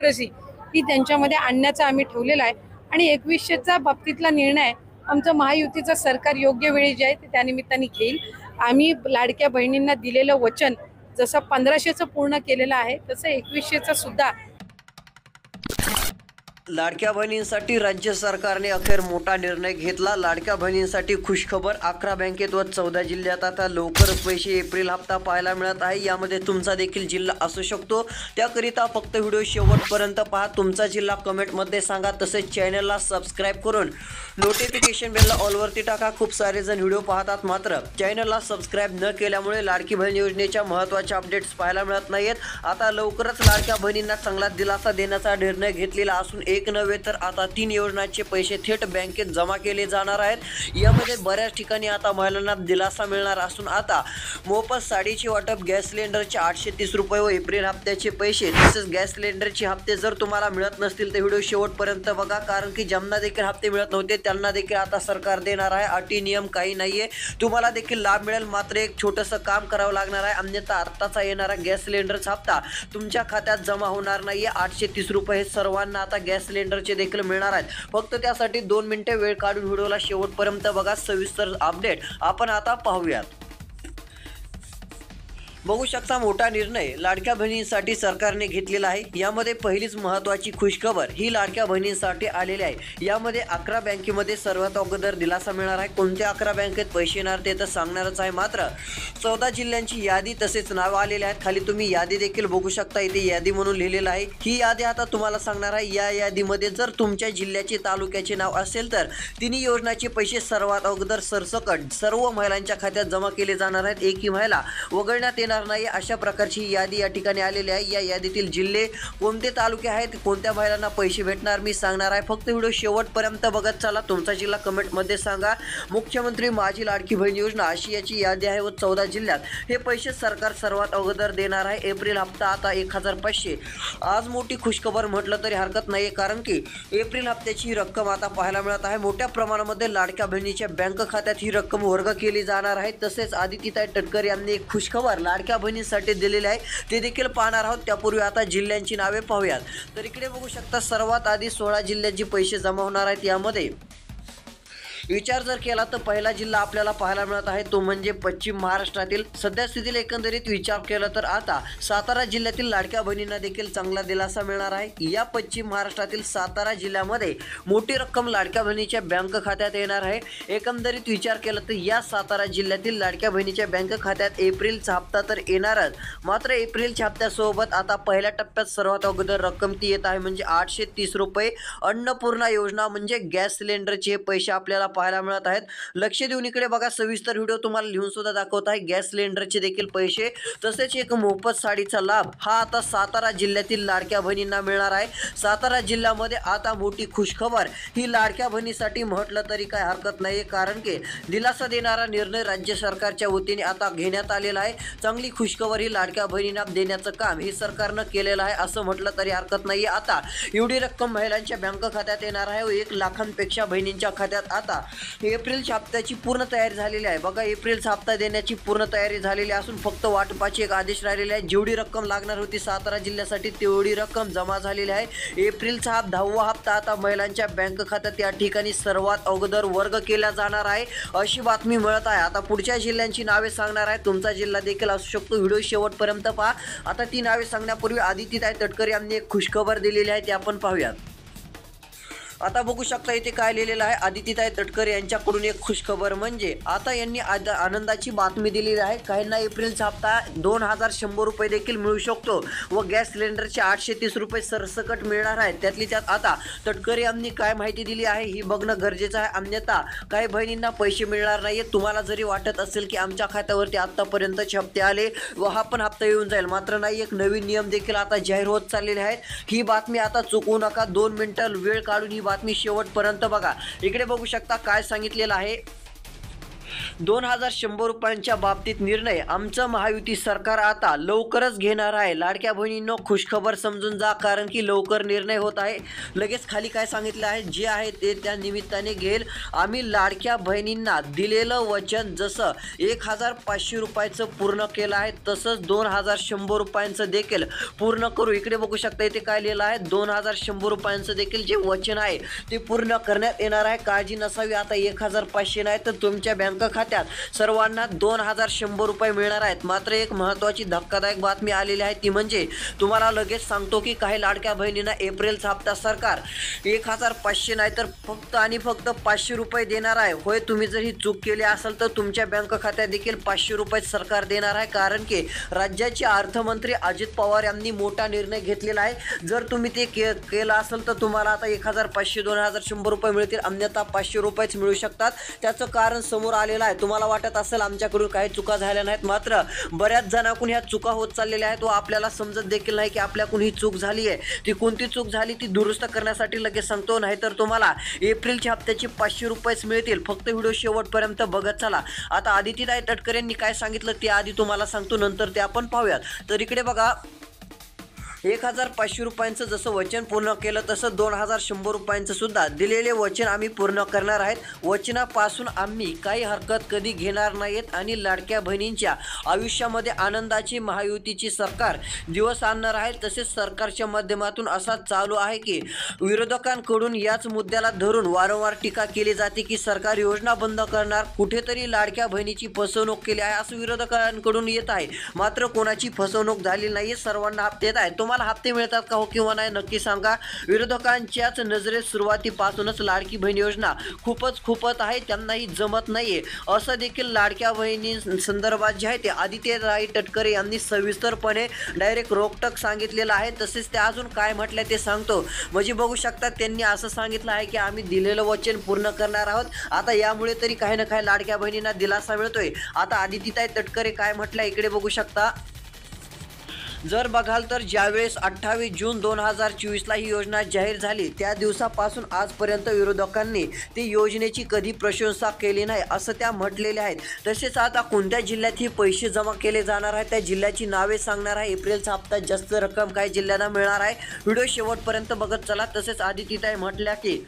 Democracy ही त्यांच्यामध्ये आणण्याचा आम्ही ठेवलेला आहे आणि 2100चा बाबतीतला निर्णय आमचं महायुतीचं सरकार योग्य वेळी जे आहे ते त्यानिमित्ताने घेईल। आम्ही लाडक्या बहिणींना दिलेलं वचन जसं 1500चं पूर्ण केलेलं आहे तसं 2100चं सुद्धा। लाडक्या बहिणींसाठी राज्य सरकारने अखेर मोठा निर्णय घेतला। लाडक्या बहिणींसाठी खुशखबर, 11 बँकेत व 14 जिल्ह्यात आता लवकरच पैसे एप्रिल हप्ता पाहायला मिळत आहे। यामध्ये तुमचा देखील जिल्हा असू शकतो, त्याकरिता फक्त व्हिडिओ शेवटपर्यंत पहा। तुमचा जिल्हा कमेंटमध्ये सांगा, तसेच चॅनलला सबस्क्राईब करून नोटिफिकेशन बेलला ऑलवरती टाका। खूप सारे जण व्हिडिओ पाहतात, मात्र चॅनलला सबस्क्राईब न केल्यामुळे लाडकी बहीण योजनेच्या महत्त्वाच्या अपडेट्स पाहायला मिळत नाहीत। आता लवकरच लाडक्या बहिणींना चांगला दिलासा देण्याचा निर्णय घेतलेला असून एक नव्हे तर आता 3 योजनांचे पैसे थेट बँकेत जमा केले जाणार आहेत। यामध्ये बऱ्याच ठिकाणी आता महिलांना दिलासा मिळणार असून आता मोफत साडीचे वाटप, गॅस सिलेंडरचे 830 रुपये व एप्रिल हप्त्याचे पैसे, तसेच गॅस सिलेंडरचे हप्ते जर तुम्हाला मिळत नसतील तर व्हिडिओ शेवटपर्यंत बघा, कारण की ज्यांना देखील हप्ते मिळत नव्हते त्यांना देखील आता सरकार देणार आहे। अटी नियम काही नाहीये, तुम्हाला देखील लाभ मिळेल, मात्र एक छोटंसं काम करावं लागणार आहे, अन्यथा आत्ताचा येणारा गॅस सिलेंडरचा हप्ता तुमच्या खात्यात जमा होणार नाहीये। 830 रुपये हे सर्वांना आता गॅस सिलेंडरचे देखील मिळणार आहेत। फक्त त्यासाठी 2 मिनिटे वेळ काढून व्हिडिओला शेवटपर्यंत बघा। सविस्तर अपडेट आपण आता पाहूयात। बघू शकता, मोठा निर्णय लाडक्या बहिणींसाठी सरकारने घेतलेला आहे। यामध्ये पहिलीच महत्त्वाची खुशखबर ही लाडक्या बहिणींसाठी आलेली आहे। यामध्ये 11 बँकेमध्ये सर्वात अगोदर दिलासा मिळणार आहे। कोणत्या 11 बँकेत पैसे येणार ते तर सांगणारच आहे, मात्र 14 जिल्ह्यांची यादी तसेच नावं आलेली आहेत। खाली तुम्ही यादी देखील बघू शकता, इथे यादी म्हणून लिहिलेलं आहे। ही यादी आता तुम्हाला सांगणार आहे। या यादीमध्ये जर तुमच्या जिल्ह्याचे तालुक्याचे नाव असेल तर तिन्ही योजनाचे पैसे सर्वात अगोदर सरसकट सर्व महिलांच्या खात्यात जमा केले जाणार आहेत। एकही महिला वगळण्यात येणार नाही, अशा प्रकारची यादी या ठिकाणी आलेली आहे। या यादीतील जिल्हे, कोणते तालुके आहेत, कोणत्या महिलांना पैसे भेटणार मी सांगणार आहे। फक्त व्हिडिओ शेवटपर्यंत बघत चला। तुमचा जिल्हा कमेंटमध्ये सांगा। मुख्यमंत्री माझी लाडकी बहीण योजना अशी याची यादी आहे व 14 जिल्ह्यात हे पैसे सरकार सर्वात अगोदर देणार आहे। एप्रिल हप्ता आता 1500। आज मोठी खुशखबर म्हटलं तरी हरकत नाही, कारण की एप्रिल हप्त्याची रक्कम आता पाहायला मिळत आहे। मोठ्या प्रमाणामध्ये लाडक्या बहिणीच्या बँक खात्यात ही रक्कम वर्ग केली जाणार आहे। तसेच आदितीताई तटकर यांनी एक खुशखबर लाडक्या बहिणींसाठी दिलेले आहे, ते देखील पाहणार आहोत। त्यापूर्वी आता जिल्ह्यांची नावे पाहूयात। तर इकडे बघू शकता, सर्वात आधी 16 जिल्ह्यात जे पैसे जमा होणार आहेत यामध्ये विचार जर केला तर पहिला जिल्हा आपल्याला पाहायला मिळत आहे तो म्हणजे पश्चिम महाराष्ट्रातील। सध्या स्थितीला एकंदरीत विचार केला तर आता सातारा जिल्ह्यातील लाडक्या बहिणींना देखील चांगला दिलासा मिळणार आहे। या पश्चिम महाराष्ट्रातील सातारा जिल्ह्यामध्ये मोठी रक्कम लाडक्या बहिणीच्या बँक खात्यात येणार आहे। एकंदरीत विचार केला तर या सातारा जिल्ह्यातील लाडक्या बहिणीच्या बँक खात्यात एप्रिलचा हप्ता तर येणारच, मात्र एप्रिलच्या हप्त्यासोबत आता पहिल्या टप्प्यात सर्वात अगोदर रक्कम ती येत आहे म्हणजे 830 रुपये। अन्नपूर्णा योजना म्हणजे गॅस सिलेंडरचे पैसे आपल्याला पाहायला मिळत आहेत। लक्ष देऊन इकडे बघा, सविस्तर व्हिडिओ तुम्हाला लिहून सुद्धा दाखवत आहे। गॅस सिलेंडरचे देखील पैसे, तसेच एक मोफत साडीचा लाभ हा आता सातारा जिल्ह्यातील लाडक्या बहिणींना मिळणार आहे। सातारा जिल्ह्यामध्ये आता मोठी खुशखबर ही लाडक्या बहिणीसाठी म्हटलं तरी काय हरकत नाही, कारण की दिलासा देणारा निर्णय राज्य सरकारच्या वतीने आता घेण्यात आलेला आहे। चांगली खुशखबर ही लाडक्या बहिणींना देण्याचं काम हे सरकारनं केलेलं आहे असं म्हटलं तरी हरकत नाही। आता एवढी रक्कम महिलांच्या बँक खात्यात येणार आहे व 1 लाखांपेक्षा बहिणींच्या खात्यात आता एप्रिलच्या हप्त्याची पूर्ण तयारी झालेली आहे। बघा, एप्रिलचा हप्ता देण्याची पूर्ण तयारी झालेली असून फक्त वाटपाचे एक आदेश राहिलेले आहे। जेवढी रक्कम लागणार होती सातारा जिल्ह्यासाठी तेवढी रक्कम जमा झालेली आहे। एप्रिलचा हा 10वा हप्ता आता महिलांच्या बँक खात्यात या ठिकाणी सर्वात अगोदर वर्ग केला जाणार आहे अशी बातमी मिळत आहे। आता पुढच्या जिल्ह्यांची नावे सांगणार आहे, तुमचा जिल्हा देखील असू शकतो। व्हिडिओ शेवटपर्यंत पहा। आता ती नावे सांगण्यापूर्वी आदितीताई तटकर यांनी एक खुशखबर दिलेली आहे, ते आपण पाहूयात। आता बघू शकता इथे काय लिहिलेलं आहे, आदितीताई तटकर यांच्याकडून एक खुशखबर म्हणजे आता यांनी आनंदाची बातमी दिलेली आहे। काहींना एप्रिलचा हप्ता 2100 रुपये देखील मिळू शकतो व गॅस सिलेंडरचे 830 रुपये सरसकट मिळणार आहेत। त्यातली त्यात आता तटकर यांनी काय माहिती दिली आहे ही बघणं गरजेचं आहे, अन्यथा काही बहिणींना पैसे मिळणार नाहीये। तुम्हाला जरी वाटत असेल की आमच्या खात्यावरती आतापर्यंतचे हप्ते आले व हा पण हप्ता येऊन जाईल, मात्र नाही, एक नवीन नियम देखील आता जाहीर होत चाललेले आहेत। ही बातमी आता चुकवू नका, 2 मिनिटं वेळ काढून ही बातमी शेवटपर्यंत बघा। इकडे बघू शकता काय सांगितलेलं आहे। 2100 रुपयांच्या बाबतीत निर्णय आमचं महायुती सरकार आता लवकरच घेणार आहे. लाडक्या बहिणींनो खुशखबर समजून जा, कारण की लवकर निर्णय होत आहे. लगेच खाली काय सांगितलं आहे, जे आहे ते त्या निमित्ताने घेईल. आम्ही लाडक्या बहिणींना दिलेलं वचन जसं 1500 रुपयाचं पूर्ण केलं आहे, तसंच 2100 रुपयांचं देखील पूर्ण करू. इकडे बघू शकता, इथे काय लिहिलं आहे, 2100 रुपयांचं देखील जे वचन आहे ते पूर्ण करण्यात येणार आहे. काळजी नसावी. आता 1500 नाही तर तुमच्या बँक खात्यात सर्वांना 2100 रुपये मिळणार आहेत. मात्र एक महत्त्वाची धक्कादायक बातमी आलेली आहे, ती म्हणजे तुम्हाला लगेच सांगतो की काही लाडक्या बहिणींना एप्रिलचा हप्ता सरकार 1500 नाही तर फक्त आणि फक्त 500 रुपये देणार आहे. होय, तुम्ही जर ही चूक केली असेल तर तुमच्या बँक खात्यात देखील 500 रुपये सरकार देणार आहे, कारण की राज्याचे अर्थमंत्री अजित पवार यांनी मोठा निर्णय घेतलेला आहे. जर तुम्ही ते केलं असेल तर तुम्हाला आता 1500 2100 रुपये मिळतील, अन्यथा 500 रुपयेच मिळू शकतात. त्याचं कारण समोर आलेलं आहे. तुम्हाला वाटत असेल आमच्याकडून काही चुका झाल्या नाहीत, मात्र बऱ्याच जणांकडून ह्या चुका होत चाललेल्या आहेत व आपल्याला समजत देखील नाही की आपल्याकडून ही चूक झाली आहे. ती कोणती चूक झाली ती दुरुस्त करण्यासाठी लगेच सांगतो, नाहीतर तुम्हाला एप्रिलच्या हप्त्याचे 500 रुपयेच मिळतील. फक्त व्हिडिओ शेवटपर्यंत बघत चला. आता आदितीताई तटकरे यांनी काय सांगितलं ते आधी तुम्हाला सांगतो, नंतर ते आपण पाहूयात. तर इकडे बघा, 1500 रुपयांचं जसं वचन पूर्ण केलं तसं 2100 रुपयांचं सुद्धा दिलेले वचन आम्ही पूर्ण करणार आहेत. वचनापासून आम्ही काही हरकत कधी घेणार नाहीत आणि लाडक्या बहिणींच्या आयुष्यामध्ये आनंदाची महायुतीची सरकार दिवस आणणार आहे. तसेच सरकारच्या माध्यमातून असा चालू आहे की विरोधकांकडून याच मुद्द्याला धरून वारंवार टीका केली जाते की सरकार योजना बंद करणार, कुठेतरी लाडक्या बहिणीची फसवणूक केली आहे असं विरोधकांकडून येत आहे. मात्र कोणाची फसवणूक झाली नाही, सर्वांना हप्ते येत आहे. तुम्हाला हप्ते मिळतात का हो किंवा नाही नक्की सांगा. विरोधकांच्याच नजरेत सुरुवातीपासूनच लाडकी बहीण योजना खूपच आहे, त्यांनाही जमत नाहीये असं देखील लाडक्या बहिणी संदर्भात जे आहे ते आदितीताई तटकरे यांनी सविस्तरपणे डायरेक्ट रोकटक सांगितलेलं आहे. तसेच ते अजून काय म्हटलं ते सांगतो. म्हणजे बघू शकता, त्यांनी असं सांगितलं आहे की आम्ही दिलेलं वचन पूर्ण करणार आहोत. आता यामुळे तरी काही ना काही लाडक्या बहिणींना दिलासा मिळतोय. आता आदितीताई तटकरे काय म्हटलं इकडे बघू शकता. जर बघाल तर ज्यावेळेस 28 जून 2024ला ही योजना जाहीर झाली त्या दिवसापासून आजपर्यंत विरोधकांनी ती योजनेची कधी प्रशंसा केली नाही असं त्या म्हटलेल्या आहेत. तसेच आता कोणत्या जिल्ह्यात ही पैसे जमा केले जाणार आहेत त्या जिल्ह्याची नावे सांगणार आहे. एप्रिलचा हप्ता जास्त रक्कम काही जिल्ह्यांना मिळणार आहे. व्हिडिओ शेवटपर्यंत बघत चला. तसेच आदितीताई म्हटल्या की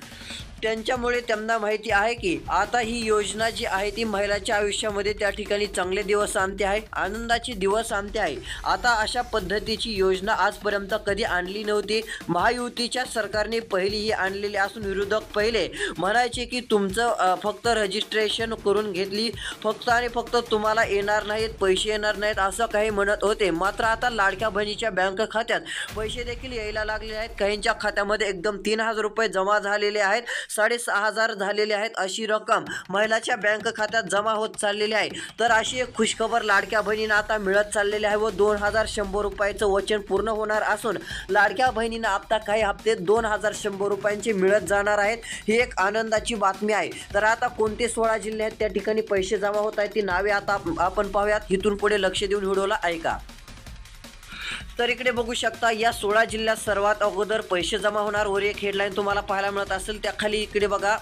त्यांच्यामुळे त्यांना माहिती आहे की आता ही योजना जी आहे ती महिलांच्या आयुष्यामध्ये त्या ठिकाणी चांगले दिवस आणते आहे, आनंदाचे दिवस आणते आहे. आता अशा पद्धतीची योजना आजपर्यंत कधी आणली नव्हती. महायुतीच्या सरकारने पहिली ही आणलेली असून विरोधक पहिले म्हणायचे की तुमचं फक्त रजिस्ट्रेशन करून घेतली, फक्त आणि फक्त तुम्हाला येणार नाहीत, पैसे येणार नाहीत असं काही म्हणत होते. मात्र आता लाडक्या बहिणीच्या बँक खात्यात पैसे देखील यायला लागले आहेत. काहींच्या खात्यामध्ये एकदम 3000 रुपये जमा झालेले आहेत, 6500 झालेले आहेत. अशी रक्कम महिलाच्या बँक खात्यात जमा होत चाललेली आहे. तर अशी एक खुशखबर लाडक्या बहिणींना आता मिळत चाललेली आहे व 2100 रुपयाचं वचन पूर्ण होणार असून लाडक्या बहिणींना आता काही हप्ते 2100 रुपयांचे मिळत जाणार आहेत. ही एक आनंदाची बातमी आहे. तर आता कोणते 16 जिल्हे आहेत त्या ठिकाणी पैसे जमा होत आहेत ती नावे आता आपण पाहूयात. इथून पुढे लक्ष देऊन व्हिडिओला ऐका. तर इकडे बघू शकता, या 16 जिल्ह्यात सर्वात अगोदर पैसे जमा होणार वर एक हेडलाईन तुम्हाला पाहायला मिळत असेल. त्याखाली इकडे बघा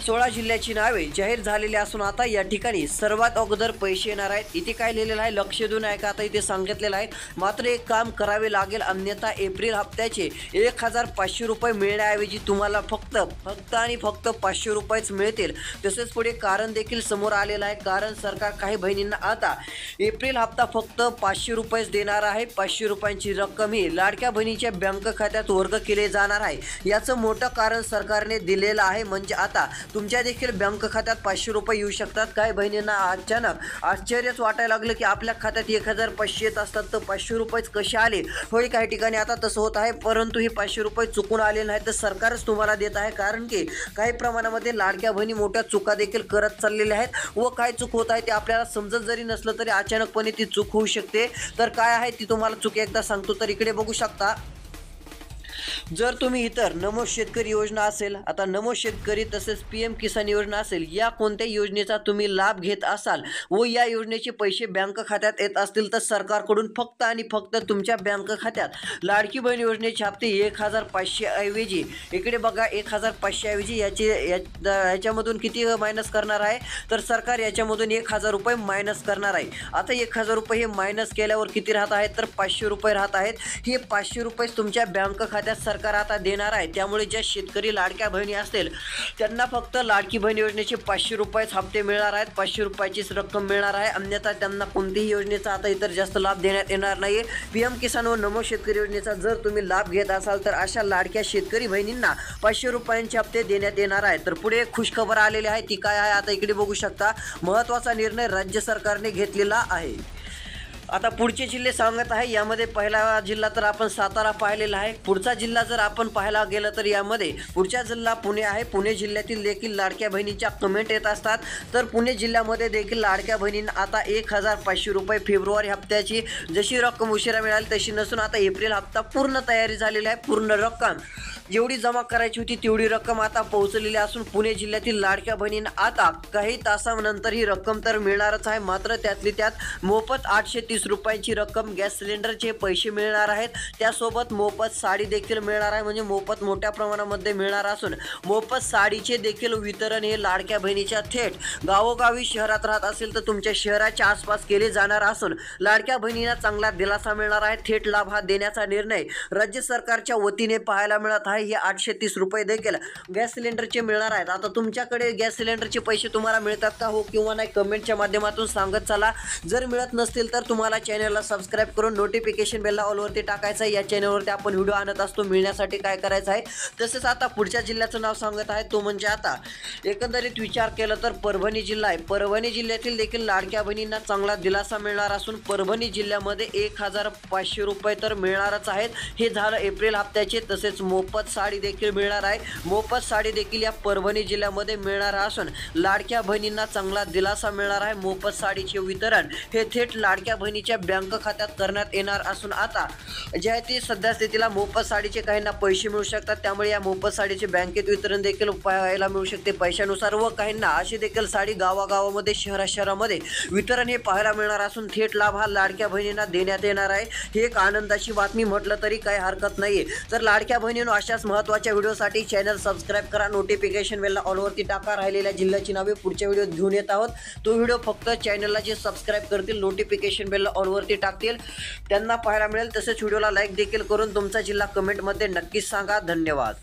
16 जिल्ह्याची नावे जाहीर झालेली असून आता या ठिकाणी सर्वात अगोदर पैसे येणार आहेत. इथे काय लिहिलेलं आहे लक्ष देऊन ऐका. आता इथे सांगितलेलं आहे, मात्र एक काम करावे लागेल, अन्यथा एप्रिल हप्त्याचे 1500 रुपये मिळण्याऐवजी तुम्हाला फक्त आणि फक्त 500 रुपयेच मिळतील. तसेच पुढे कारण देखील समोर आलेलं आहे. कारण सरकार काही बहिणींना आता एप्रिल हप्ता फक्त 500 रुपयेच देणार आहे. 500 रुपयांची रक्कम ही लाडक्या बहिणीच्या बँक खात्यात वर्ग केले जाणार आहे. याचं मोठं कारण सरकारने दिलेलं आहे. म्हणजे आता तुमच्या देखील बँक खात्यात 500 रुपये येऊ शकतात. काही बहिणींना अचानक आश्चर्यच वाटायला लागलं की आपल्या खात्यात 1500 येत असतात तर 500 रुपयेच कसे आले. होय, काही ठिकाणी आता तसं होत आहे, परंतु हे 500 रुपये चुकून आले नाही तर सरकारच तुम्हाला देत आहे. कारण की काही प्रमाणामध्ये लाडक्या बहिणी मोठ्या चुका देखील करत चाललेल्या आहेत व काय चूक होत आहे ते आपल्याला समजत जरी नसलं तरी अचानकपणे ती चूक होऊ शकते. तर काय आहे ती तुम्हाला चूक एकदा सांगतो. तर इकडे बघू शकता, जर तुम्ही इतर नमो शेतकरी योजना असेल, आता नमो शेतकरी तसेच PM किसान योजना असेल, या कोणत्याही योजनेचा तुम्ही लाभ घेत असाल व या योजनेचे पैसे बँक खात्यात येत असतील तर सरकारकडून फक्त आणि फक्त तुमच्या बँक खात्यात लाडकी बहीण योजनेचे हप्ते 1500 ऐवजी इकडे बघा 1500 ऐवजी याच्यामधून किती मायनस करणार आहे तर सरकार याच्यामधून 1000 रुपये मायनस करणार आहे। आता 1000 रुपये हे मायनस केल्यावर किती राहत आहेत तर 500 रुपये राहत आहेत। हे 500 रुपये तुमच्या बँक खात्यात सरकार आता देणार आहे। त्यामुळे ज्या शेतकरी लाडक्या बहिणी असतील त्यांना फक्त लाडकी बहीण योजनेचे 500 रुपयेच हप्ते मिळणार आहेत, 500 रुपयाचीच रक्कम मिळणार आहे। अन्यथा त्यांना कोणतीही योजनेचा आता इतर जास्त लाभ देण्यात येणार नाही। PM किसान व नमो शेतकरी योजनेचा जर तुम्ही लाभ घेत असाल तर अशा लाडक्या शेतकरी बहिणींना 500 रुपयांचे हप्ते देण्यात येणार आहे। तर पुढे खुशखबर आलेली आहे, ती काय आहे आता इकडे बघू शकता। महत्त्वाचा निर्णय राज्य सरकारने घेतलेला आहे। आता पुढचे जिल्हे सांगत आहे, यामध्ये पहिला जिल्हा तर आपण सातारा पाहिलेला आहे। पुढचा जिल्हा जर आपण पाहायला गेलं तर यामध्ये पुढचा जिल्हा पुणे आहे। पुणे जिल्ह्यातील देखील लाडक्या बहिणीच्या कमेंट येत असतात, तर पुणे जिल्ह्यामध्ये देखील लाडक्या बहिणींना आता 1500 रुपये फेब्रुवारी हप्त्याची जशी रक्कम उशिरा मिळाली तशी नसून आता एप्रिल हप्ता पूर्ण तयारी झालेली आहे। पूर्ण रक्कम जेवढी जमा करायची होती तेवढी रक्कम आता पोहोचलेली असून पुणे जिल्ह्यातील लाडक्या बहिणींना आता काही तासानंतर ही रक्कम तर मिळणारच आहे। मात्र त्यातली त्यात मोफत 830 रुपयांची रक्कम गॅस सिलेंडरचे पैसे मिळणार आहेत। त्यासोबत मोफत साडी देखील मिळणार आहे, म्हणजे मोफत मोठ्या प्रमाणामध्ये मिळणार असून मोफत साडीचे देखील वितरण हे लाडक्या बहिणीच्या थेट गावोगावी शहरात राहत असेल तर तुमच्या शहराच्या आसपास केले जाणार असून लाडक्या बहिणींना चांगला दिलासा मिळणार आहे। थेट लाभ हा देण्याचा निर्णय राज्य सरकारच्या वतीने पाहायला मिळत आहे। हे 830 रुपये देखील गॅस सिलेंडरचे मिळणार आहेत। आता तुमच्याकडे गॅस सिलेंडरचे पैसे तुम्हाला मिळतात का हो किंवा नाही कमेंटच्या माध्यमातून सांगत चला। जर मिळत नसतील तर तुम्हाला चॅनलला सबस्क्राइब करून नोटिफिकेशन बेलला ऑलवरती टाकायचं आहे। या चॅनलवरती आपण व्हिडिओ आणत असतो, मिळण्यासाठी काय करायचं आहे। तसेच आता पुढच्या जिल्ह्याचं नाव सांगत आहे, तो म्हणजे आता एकंदरीत विचार केला तर परभणी जिल्हा आहे। परभणी जिल्ह्यातील देखील लाडक्या बहिणींना चांगला दिलासा मिळणार असून परभणी जिल्ह्यामध्ये 1500 रुपये तर मिळणारच आहेत। हे झालं एप्रिल हप्त्याचे। तसेच मोफत साडी देखील मिळणार आहे। मोफत साडी देखील या परभणी जिल्ह्यामध्ये मिळणार असून लाडक्या बहिणींना चांगला दिलासा मिळणार आहे। मोफत साडीचे वितरण हे थेट लाडक्या बहिणीच्या बँक खात्यात करण्यात येणार असून आता जे आहे ते सध्या स्थितीला मोफत साडीचे काहींना पैसे मिळू शकतात, त्यामुळे या मोफत साडीचे बँकेत वितरण देखील पाहायला मिळू शकते पैशानुसार व काहींना अशी देखील साडी गावागावामध्ये शहरामध्ये वितरण हे पाहायला मिळणार असून थेट लाभ हा लाडक्या बहिणींना देण्यात येणार आहे। ही एक आनंदाची बातमी म्हटलं तरी काही हरकत नाहीये। तर लाडक्या बहिणींनो अशाच महत्त्वाच्या व्हिडिओसाठी चॅनल सबस्क्राइब करा, नोटिफिकेशन बेलला ऑलवरती टाका। राहिलेल्या जिल्ह्याची नावे पुढच्या व्हिडिओत घेऊन येत आहोत। तो व्हिडिओ फक्त चॅनलला जे सबस्क्राइब करतील, नोटिफिकेशन बेलला ऑलवरती टाकतील त्यांना पाहायला मिळेल। तसेच व्हिडिओला लाईक देखील करून तुमचा जिल्हा कमेंटमध्ये नक्कीच सांगा। धन्यवाद।